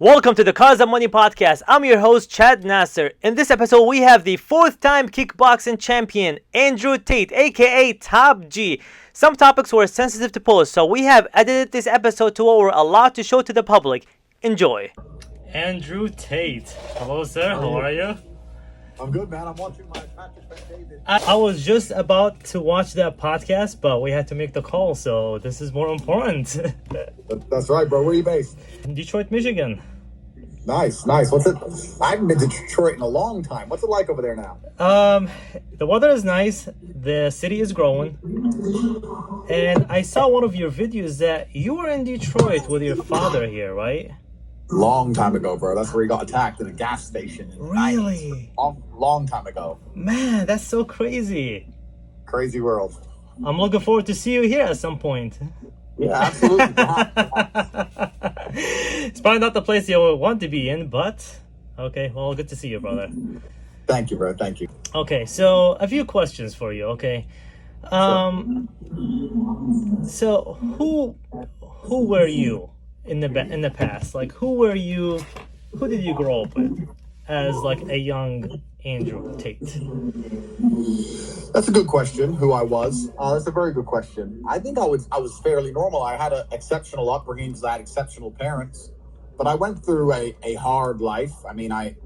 Welcome to the Cause of Money podcast. I'm your host, Chad Nasr. In this episode, we have the fourth-time kickboxing champion, Andrew Tate, aka Top G. Some topics were sensitive to post, so we have edited this episode to what we're allowed to show to the public. Enjoy. Andrew Tate. Hello, sir. How are you? I'm good, man. I'm watching my Patrick David. I was just about to watch that podcast, but we had to make the call, so this is more important. That's right, bro. Where are you based? Detroit, Michigan. Nice. What's it? I haven't been to Detroit in a long time. What's it like over there now? The weather is nice. The city is growing. And I saw one of your videos that you were in Detroit with your father here, right? Long time ago, bro. That's where he got attacked at a gas station. Really? Long time ago. Man, that's so crazy. Crazy world. I'm looking forward to see you here at some point. Yeah, absolutely. It's probably not the place you would want to be in, but okay. Well, good to see you, brother. Thank you, bro. Thank you. Okay, so a few questions for you. Okay, so who were you in the past? Like, who were you? Who did you grow up with as like a young Andrew Tate? That's a good question. Who I was? That's a very good question. I think I was fairly normal. I had an exceptional upbringing. I had exceptional parents, but I went through a hard life. I mean, I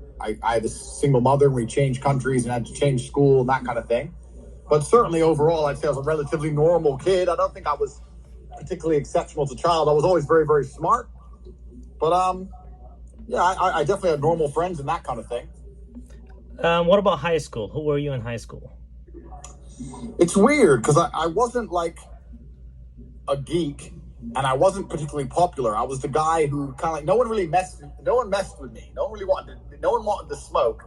had a single mother, and we changed countries and had to change school and that kind of thing. But certainly overall, I'd say I was a relatively normal kid. I don't think I was particularly exceptional as a child. I was always very, very smart. But yeah, I definitely had normal friends and that kind of thing. What about high school? Who were you in high school? It's weird because I wasn't like a geek, and I wasn't particularly popular. I was the guy who kind of like no one messed with me. No one wanted to smoke,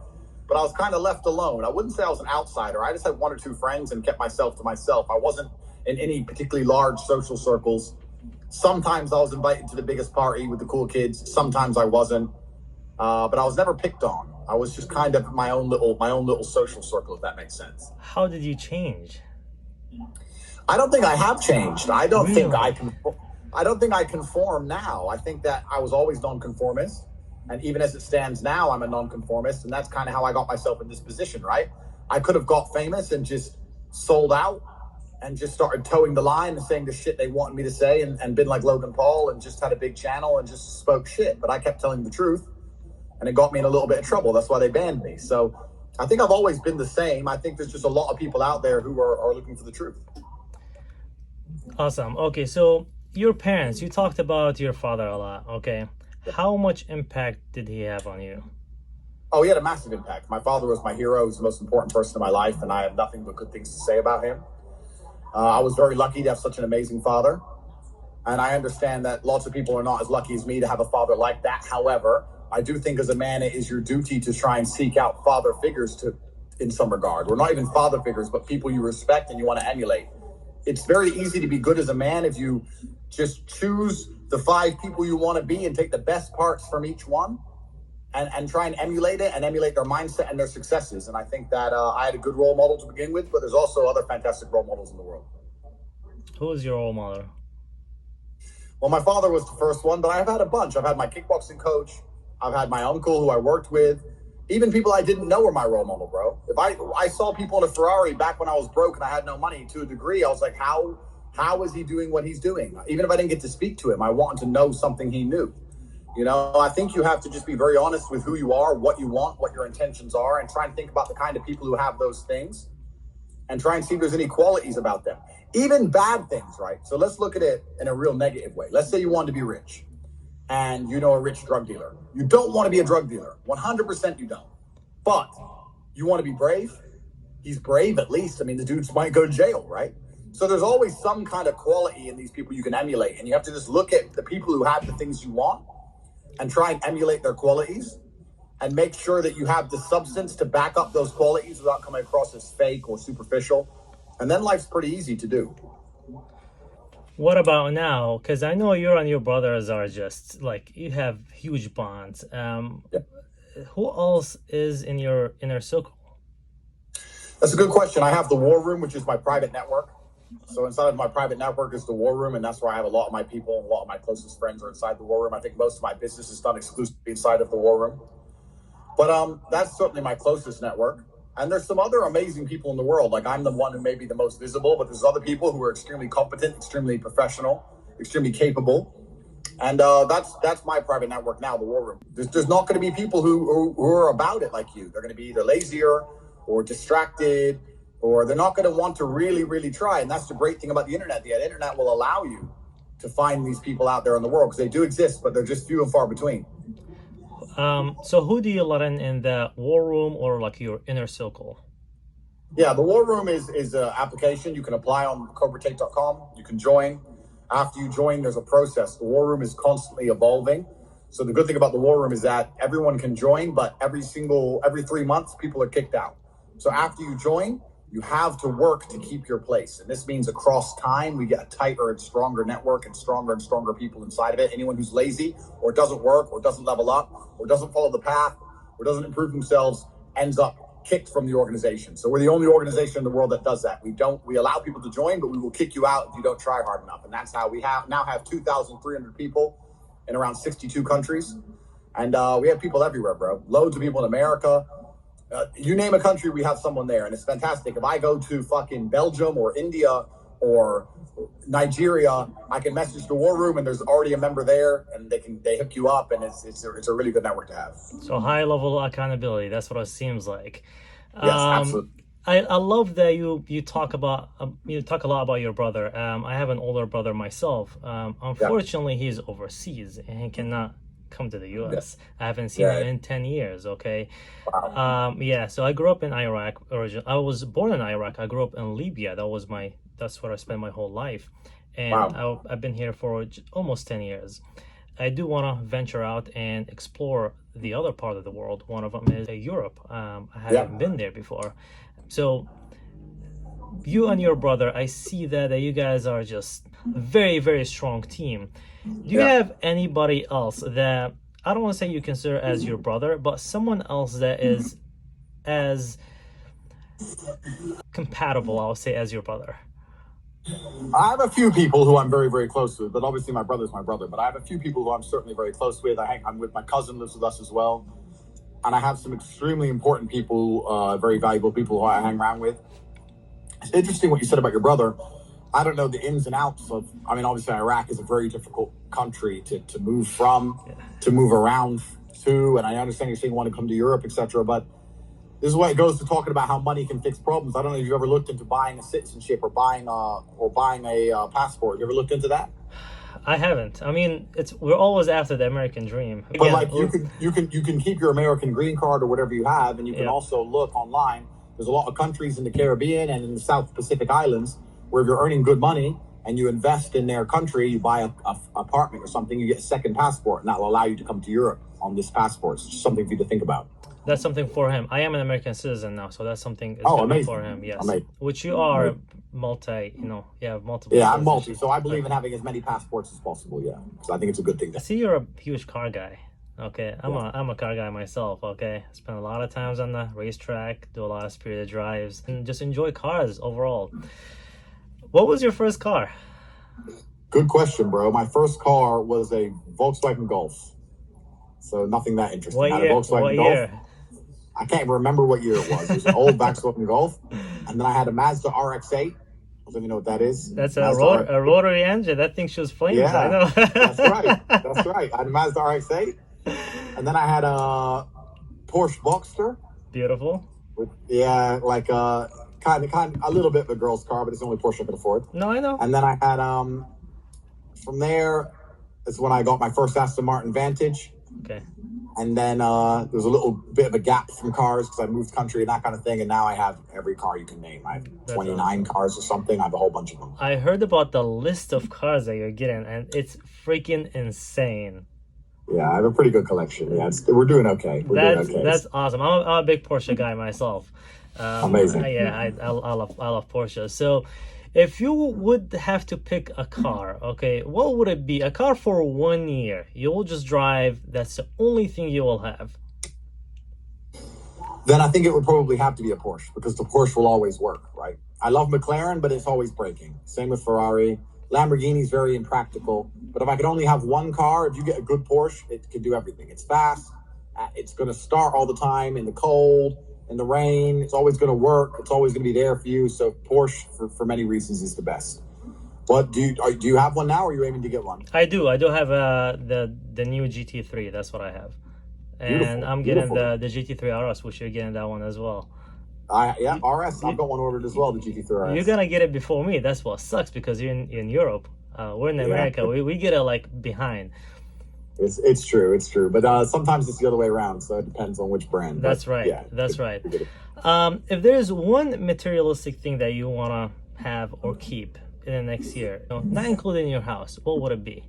but I was kind of left alone. I wouldn't say I was an outsider. I just had one or two friends and kept myself to myself. I wasn't in any particularly large social circles. Sometimes I was invited to the biggest party with the cool kids. Sometimes I wasn't, but I was never picked on. I was just kind of my own little social circle, if that makes sense. How did you change? I don't think I have changed. I don't Really? think I conform now. I think that I was always nonconformist, and even as it stands now, I'm a nonconformist, and that's kind of how I got myself in this position, right? I could have got famous and just sold out and just started towing the line and saying the shit they wanted me to say and been like Logan Paul and just had a big channel and just spoke shit, but I kept telling the truth. And it got me in a little bit of trouble. That's why they banned me. So I think I've always been the same. I think there's just a lot of people out there who are looking for the truth. Awesome. Okay, so your parents, you talked about your father a lot. Okay. How much impact did he have on you? Oh, he had a massive impact. My father was my hero. He was the most important person in my life, and I have nothing but good things to say about him. I was very lucky to have such an amazing father. And I understand that lots of people are not as lucky as me to have a father like that. However, I do think as a man, it is your duty to try and seek out father figures in some regard. Or not even father figures, but people you respect and you want to emulate. It's very easy to be good as a man if you just choose the 5 people you want to be and take the best parts from each one and try and emulate it and emulate their mindset and their successes. And I think that I had a good role model to begin with, but there's also other fantastic role models in the world. Who was your role model? Well, my father was the first one, but I've had a bunch. I've had my kickboxing coach. I've had my uncle who I worked with. Even people I didn't know were my role model, bro. If I saw people in a Ferrari back when I was broke and I had no money to a degree, I was like, how is he doing what he's doing? Even if I didn't get to speak to him, I wanted to know something he knew. You know, I think you have to just be very honest with who you are, what you want, what your intentions are, and try and think about the kind of people who have those things and try and see if there's any qualities about them. Even bad things, right? So let's look at it in a real negative way. Let's say you want to be rich. And you know a rich drug dealer. You don't want to be a drug dealer. 100% you don't. But you want to be brave? He's brave at least. I mean, the dudes might go to jail, right? So there's always some kind of quality in these people you can emulate. And you have to just look at the people who have the things you want and try and emulate their qualities and make sure that you have the substance to back up those qualities without coming across as fake or superficial. And then life's pretty easy to do. What about now? Because I know you and your brothers are just like, you have huge bonds. Who else is in your inner circle? That's a good question. I have the War Room, which is my private network. So inside of my private network is the War Room, and that's where I have a lot of my people and a lot of my closest friends are inside the War Room. I think most of my business is done exclusively inside of the War Room. But that's certainly my closest network. And there's some other amazing people in the world. Like I'm the one who may be the most visible, but there's other people who are extremely competent, extremely professional, extremely capable. And that's my private network now, the War Room. There's not going to be people who are about it like you. They're going to be either lazier or distracted, or they're not going to want to really, really try. And that's the great thing about the internet. The internet will allow you to find these people out there in the world because they do exist, but they're just few and far between. So who do you let in the War Room or like your inner circle? Yeah, the War Room is an application. You can apply on cobratate.com. You can join. After you join, there's a process. The War Room is constantly evolving. So the good thing about the War Room is that everyone can join, but every 3 months, people are kicked out. So after you join, you have to work to keep your place. And this means across time, we get a tighter and stronger network and stronger people inside of it. Anyone who's lazy or doesn't work or doesn't level up or doesn't follow the path or doesn't improve themselves ends up kicked from the organization. So we're the only organization in the world that does that. We allow people to join, but we will kick you out if you don't try hard enough. And that's how we now have 2,300 people in around 62 countries. And we have people everywhere, bro. Loads of people in America. You name a country, we have someone there, and it's fantastic. If I go to fucking Belgium or India or Nigeria, I can message the War Room, and there's already a member there, and they hook you up, and it's a really good network to have. So high level accountability. That's what it seems like. Yes, absolutely. I love that you talk a lot about your brother. I have an older brother myself. Unfortunately, he's overseas and he cannot come to the US. I haven't seen him in 10 years. Okay. Wow. So I grew up in Iraq originally. I was born in Iraq. I grew up in Libya. That's where I spent my whole life. And I've been here for almost 10 years. I do want to venture out and explore the other part of the world. One of them is Europe. I haven't been there before. So you and your brother, I see that you guys are just a very, very strong team. Do you have anybody else that, I don't want to say you consider as your brother, but someone else that is as compatible, I would say, as your brother? I have a few people who I'm very, very close with, but obviously my brother's my brother. But I have a few people who I'm certainly very close with. I'm with my cousin, lives with us as well. And I have some extremely important people, very valuable people who I hang around with. It's interesting what you said about your brother. I don't know the ins and outs of, obviously Iraq is a very difficult country to move from, to move around to. And I understand you're saying you want to come to Europe, etc. But this is why it goes to talking about how money can fix problems. I don't know if you've ever looked into buying a citizenship or buying a passport. Have you ever looked into that? I haven't. We're always after the American dream. But you can keep your American green card or whatever you have, and you can also look online. There's a lot of countries in the Caribbean and in the South Pacific Islands where if you're earning good money and you invest in their country, you buy a apartment or something, you get a second passport, and that will allow you to come to Europe on this passport. It's just something for you to think about. That's something for him. I am an American citizen now, so that's something amazing. For him. Yes, amazing. Which you are multi. You have multiple. Yeah, I'm multi, so I believe in having as many passports as possible. Yeah, because I think it's a good thing. I see you're a huge car guy. Okay, I'm a car guy myself. Okay, I spend a lot of times on the racetrack, do a lot of spirited drives, and just enjoy cars overall. What was your first car? Good question, bro. My first car was a Volkswagen Golf. So nothing that interesting. What year? I can't remember what year it was. It was an old Volkswagen Golf. And then I had a Mazda RX-8. I don't even know what that is. That's a rotary engine. That thing shoots flames. Yeah, I know. That's right. I had a Mazda RX-8. And then I had a Porsche Boxster. Beautiful. Like kind of a little bit of a girl's car, but it's the only Porsche I could afford. No, I know. And then I had from there, that's when I got my first Aston Martin Vantage. Okay. And then there was a little bit of a gap from cars because I moved country and that kind of thing. And now I have every car you can name. I have 29 cars or something. I have a whole bunch of them. I heard about the list of cars that you're getting, and it's freaking insane. Yeah, I have a pretty good collection. Yeah, we're doing okay. That's awesome. I'm a big Porsche guy myself. Amazing. I love Porsche. So if you would have to pick a car, okay, what would it be? A car for 1 year. You will just drive. That's the only thing you will have. then I think it would probably have to be a Porsche, because the Porsche will always work, right? I love McLaren, but it's always breaking. Same with Ferrari. Lamborghini's very impractical. But if I could only have one car, if you get a good Porsche, it can do everything. It's fast. It's going to start all the time in the cold, in the rain. It's always going to work. It's always going to be there for you. So Porsche, for many reasons, is the best. But do you have one now, or are you aiming to get one? I do have the new GT3. That's what I have. And Beautiful. I'm getting the GT3 RS, which you're getting that one as well. RS. I've got one ordered as well, the GT3 RS. You're gonna get it before me. That's what sucks, because you're in Europe. We're in America. We get it like behind. It's true. But sometimes it's the other way around. So it depends on which brand. That's right. Yeah, that's right. If there's one materialistic thing that you wanna have or keep in the next year, not including your house, what would it be?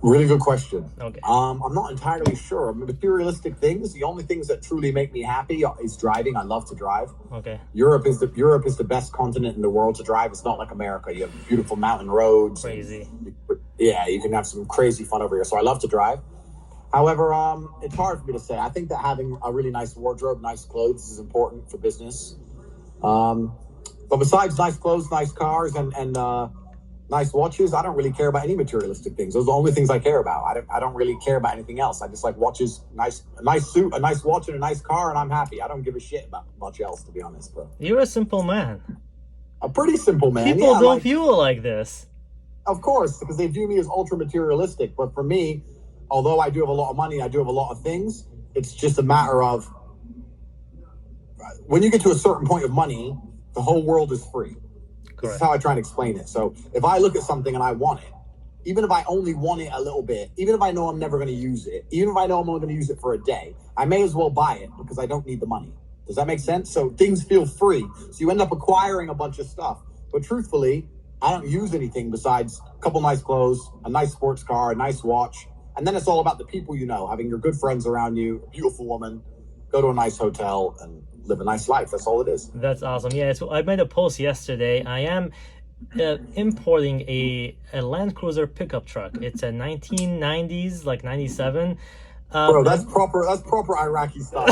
Really good question. Okay. I'm not entirely sure. Materialistic things, the only things that truly make me happy is driving. I love to drive. Okay. Europe is the best continent in the world to drive. It's not like America. You have beautiful mountain roads. Crazy. You can have some crazy fun over here. So I love to drive. However, it's hard for me to say. I think that having a really nice wardrobe, nice clothes is important for business. But besides nice clothes, nice cars, and nice watches, I don't really care about any materialistic things. Those are the only things I care about. I don't really care about anything else. I just like watches, a nice suit, a nice watch, and a nice car, and I'm happy. I don't give a shit about much else, to be honest, bro. You're a simple man. A pretty simple man. People don't view it like this. Of course, because they view me as ultra materialistic. But for me, although I do have a lot of money, I do have a lot of things, it's just a matter of when you get to a certain point of money, the whole world is free. This is how I try and explain it. So if I look at something and I want it, even if I only want it a little bit, even if I know I'm never going to use it, even if I know I'm only going to use it for a day, I may as well buy it because I don't need the money. Does that make sense? So things feel free. So you end up acquiring a bunch of stuff. But truthfully, I don't use anything besides a couple nice clothes, a nice sports car, a nice watch. And then it's all about the people you know, having your good friends around you, a beautiful woman, go to a nice hotel, and live a nice life. That's all it is. That's awesome. Yeah, so I made a post yesterday. I am importing a Land Cruiser pickup truck. It's a 1990s, like 97. Bro, that's proper Iraqi style.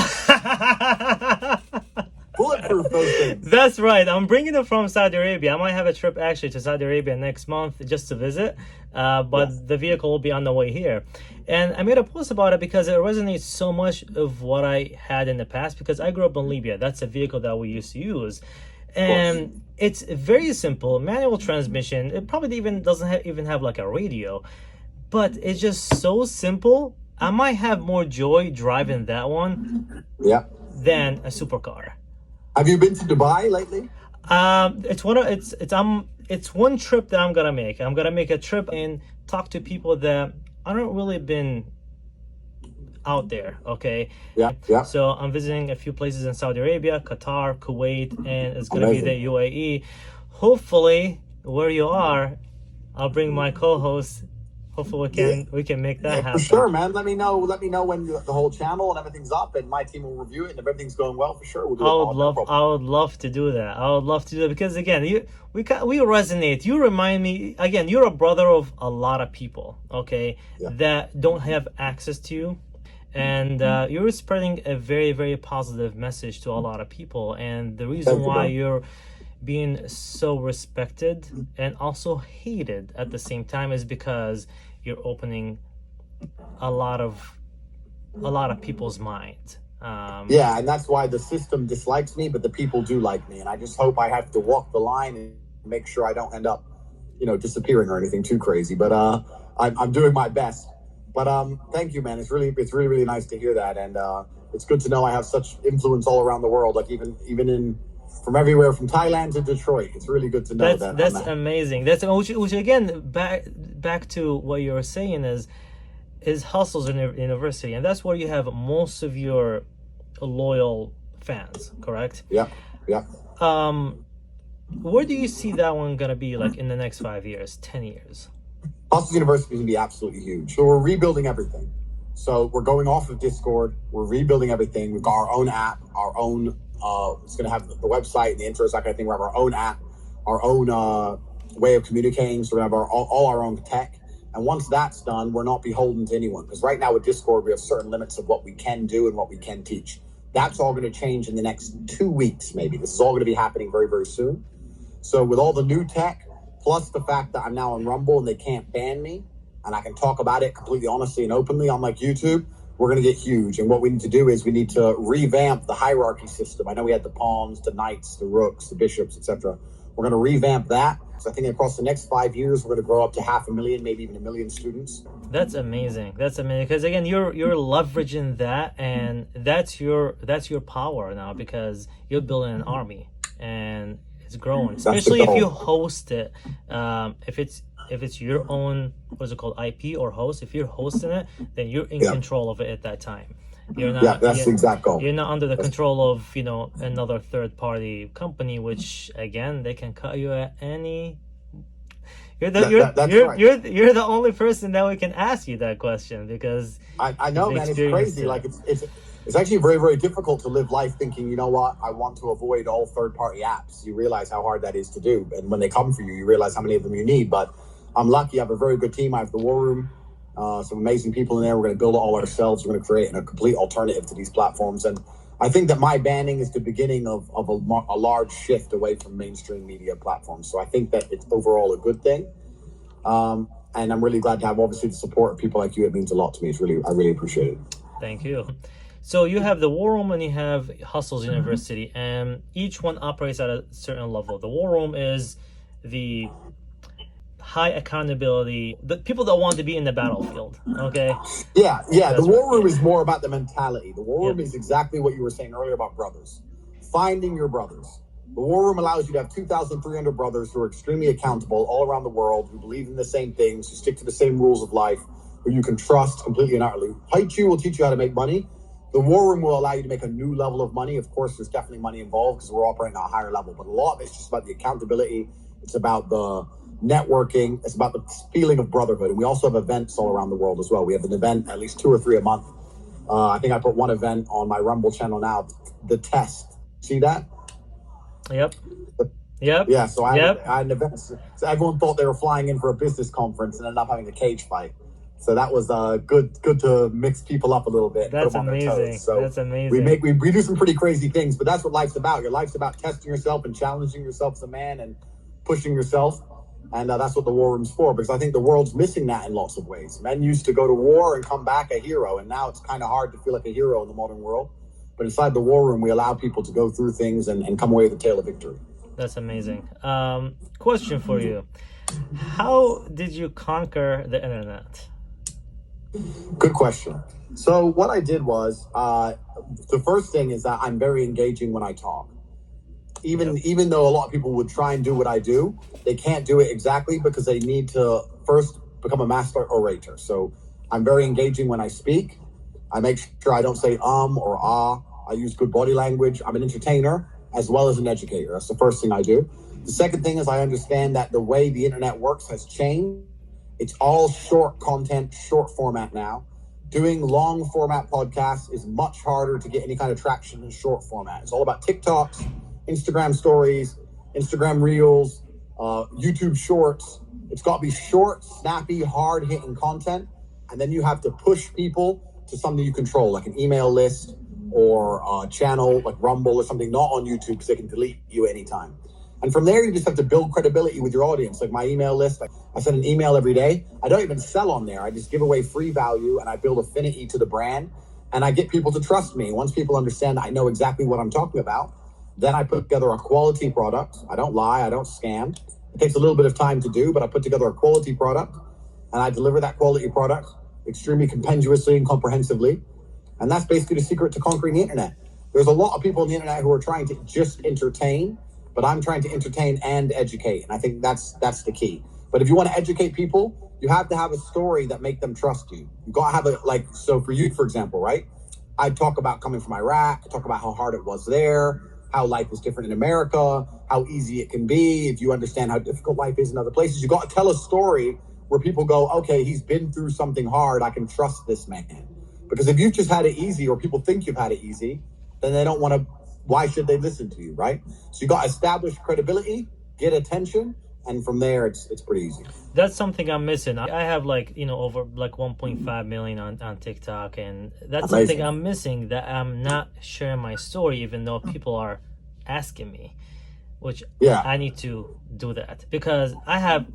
Bulletproof those things. That's right. I'm bringing it from Saudi Arabia. I might have a trip actually to Saudi Arabia next month just to visit. But the vehicle will be on the way here. And I made a post about it because it resonates so much of what I had in the past, because I grew up in Libya. That's a vehicle that we used to use. And it's very simple, manual transmission. It probably even doesn't even have like a radio, but it's just so simple. I might have more joy driving that one than a supercar. Have you been to Dubai lately? It's one trip that I'm gonna make. I'm gonna make a trip and talk to people that I don't really been out there. Okay. Yeah. So I'm visiting a few places in Saudi Arabia, Qatar, Kuwait, and it's gonna be the UAE. Hopefully, where you are, I'll bring my co-host. Hopefully we can make that happen. For sure, man. Let me know when the whole channel and everything's up, and my team will review it. And if everything's going well, for sure, we'll do it. I would love to do that. I would love to do that because again, we resonate. You remind me again. You're a brother of a lot of people, okay, that don't have access to you, and you're spreading a very, very positive message to a lot of people. And the reason why you're being so respected and also hated at the same time is because you're opening a lot of people's mind. And that's why the system dislikes me, but the people do like me. And I just hope I have to walk the line and make sure I don't end up, disappearing or anything too crazy. But I'm doing my best. But thank you, man. It's really, really nice to hear that, and it's good to know I have such influence all around the world. Like even from everywhere, from Thailand to Detroit. It's really good to know that. That's amazing. That's which again back to what you were saying is Hustles University, and that's where you have most of your loyal fans, correct? Yeah. Where do you see that one gonna be like in the next 5 years, 10 years? Hustles University is gonna be absolutely huge. So we're rebuilding everything. So we're going off of Discord. We're rebuilding everything. We've got our own app, our own. It's going to have the website and the intros, that kind of thing. We have our own app, our own way of communicating. So we have all our own tech. And once that's done, we're not beholden to anyone. Because right now with Discord, we have certain limits of what we can do and what we can teach. That's all going to change in the next 2 weeks, maybe. This is all going to be happening very, very soon. So with all the new tech, plus the fact that I'm now on Rumble and they can't ban me, and I can talk about it completely honestly and openly, unlike YouTube, we're going to get huge. And what we need to do is we need to revamp the hierarchy system. I know we had the pawns, the knights, the rooks, the bishops, etc. We're going to revamp that. So I think across the next 5 years, we're going to grow up to 500,000, maybe even 1 million students. That's amazing. That's amazing because again, you're leveraging that, and that's your power now because you're building an army and it's growing. Especially if you host it, if it's your own, what's it called, IP or host. If you're hosting it, then you're in control of it at that time. You're not. That's the exact goal. You're not under the control of another third party company, which again they can cut you at any. You're the only person that we can ask you that question because I know, man, it's crazy. Like it's actually very, very difficult to live life thinking, you know what, I want to avoid all third party apps. You realize how hard that is to do, and when they come for you, you realize how many of them you need. But I'm lucky. I have a very good team. I have the War Room, some amazing people in there. We're going to build it all ourselves. We're going to create a complete alternative to these platforms, and I think that my banning is the beginning of a large shift away from mainstream media platforms. So I think that it's overall a good thing. And I'm really glad to have, obviously, the support of people like you. It means a lot to me. I really appreciate it. Thank you. So you have the War Room and you have Hustles University, and each one operates at a certain level. The War Room is the high accountability, the people that want to be in the battlefield. Okay. Yeah. The War Room is more about the mentality. The War Room is exactly what you were saying earlier about brothers. Finding your brothers. The War Room allows you to have 2,300 brothers who are extremely accountable all around the world, who believe in the same things, who stick to the same rules of life, who you can trust completely and utterly. Haichu will teach you how to make money. The War Room will allow you to make a new level of money. Of course, there's definitely money involved because we're operating at a higher level, but a lot of it's just about the accountability. It's about the networking. It's about the feeling of brotherhood. And we also have events all around the world as well. We have an event, at least 2 or 3 a month. I think I put one event on my Rumble channel now, The Test. See that? Yep. Yeah, so I had an event. So everyone thought they were flying in for a business conference and ended up having a cage fight. So that was good to mix people up a little bit. That's amazing. So that's amazing. We do some pretty crazy things, but that's what life's about. Your life's about testing yourself and challenging yourself as a man and pushing yourself. And that's what the War Room's for, because I think the world's missing that in lots of ways. Men used to go to war and come back a hero, and now it's kind of hard to feel like a hero in the modern world. But inside the War Room, we allow people to go through things and come away with a tale of victory. That's amazing. Question for you. How did you conquer the internet? Good question. So what I did was, the first thing is that I'm very engaging when I talk. Even though a lot of people would try and do what I do, they can't do it exactly because they need to first become a master orator. So I'm very engaging when I speak. I make sure I don't say or ah. I use good body language. I'm an entertainer as well as an educator. That's the first thing I do. The second thing is I understand that the way the internet works has changed. It's all short content, short format now. Doing long format podcasts is much harder to get any kind of traction in short format. It's all about TikToks, Instagram stories, Instagram reels, YouTube shorts. It's got to be short, snappy, hard-hitting content. And then you have to push people to something you control, like an email list or a channel like Rumble or something, not on YouTube because they can delete you anytime. And from there, you just have to build credibility with your audience. Like my email list, I send an email every day. I don't even sell on there. I just give away free value and I build affinity to the brand. And I get people to trust me. Once people understand that I know exactly what I'm talking about, then I put together a quality product. I don't lie. I don't scam. It takes a little bit of time to do, but I put together a quality product and I deliver that quality product extremely compendiously and comprehensively. And that's basically the secret to conquering the internet. There's a lot of people on the internet who are trying to just entertain, but I'm trying to entertain and educate. And I think that's the key. But if you want to educate people, you have to have a story that make them trust you. You got to have so for you, for example, right? I talk about coming from Iraq. I talk about how hard it was there, how life is different in America, how easy it can be. If you understand how difficult life is in other places, you got to tell a story where people go, okay, he's been through something hard. I can trust this man. Because if you've just had it easy or people think you've had it easy, then they don't want to, why should they listen to you, right? So you got to establish credibility, get attention, and from there it's pretty easy. That's something I'm missing. I have like, over like 1.5 million on TikTok, and that's Amazing. something I'm missing, that I'm not sharing my story, even though people are asking me, which I need to do that, because I have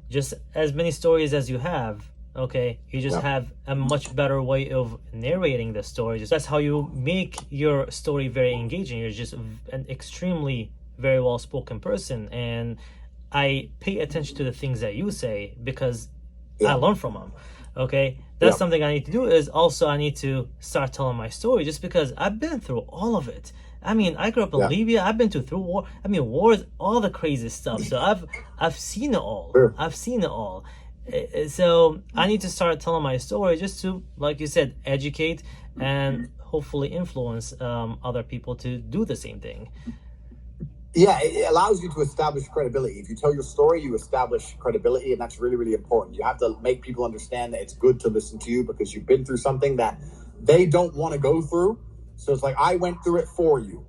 just as many stories as you have. Okay, you just have a much better way of narrating the story. Just that's how you make your story very engaging. You're just an extremely very well spoken person, and I pay attention to the things that you say because I learn from them. Okay, that's something I need to do. Is also I need to start telling my story, just because I've been through all of it. I mean, I grew up in Libya. I've been through war. I mean, wars, all the crazy stuff. So I've seen it all. Sure. I've seen it all. So I need to start telling my story, just to, like you said, educate and hopefully influence other people to do the same thing. Yeah, it allows you to establish credibility. If you tell your story, you establish credibility, and that's really, really important. You have to make people understand that it's good to listen to you because you've been through something that they don't want to go through. So it's like, I went through it for you,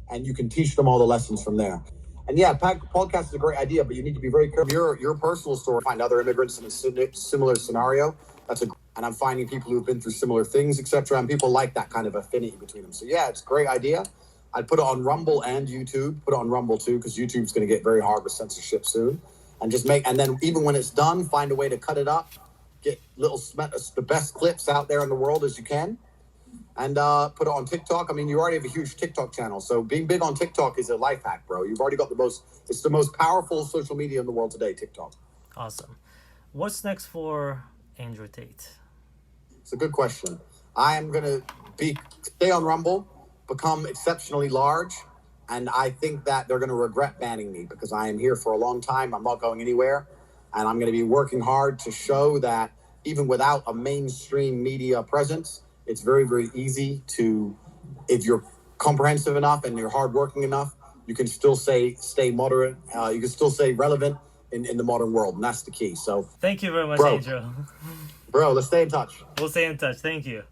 and you can teach them all the lessons from there. And yeah, podcast is a great idea, but you need to be very careful. Your personal story, find other immigrants in a similar scenario. And I'm finding people who've been through similar things, etc. And people like that kind of affinity between them. So yeah, it's a great idea. I'd put it on Rumble and YouTube. Put it on Rumble too, because YouTube's going to get very hard with censorship soon. And then even when it's done, find a way to cut it up, get the best clips out there in the world as you can, and put it on TikTok. I mean, you already have a huge TikTok channel, so being big on TikTok is a life hack, bro. You've already got it's the most powerful social media in the world today, TikTok. Awesome. What's next for Andrew Tate? It's a good question. I am going to stay on Rumble, become exceptionally large, and I think that they're going to regret banning me because I am here for a long time. I'm not going anywhere, and I'm going to be working hard to show that even without a mainstream media presence, it's very, very easy to, if you're comprehensive enough and you're hardworking enough, you can still stay moderate. You can still stay relevant in the modern world, and that's the key. So thank you very much, Andrew. Bro, let's stay in touch. We'll stay in touch. Thank you.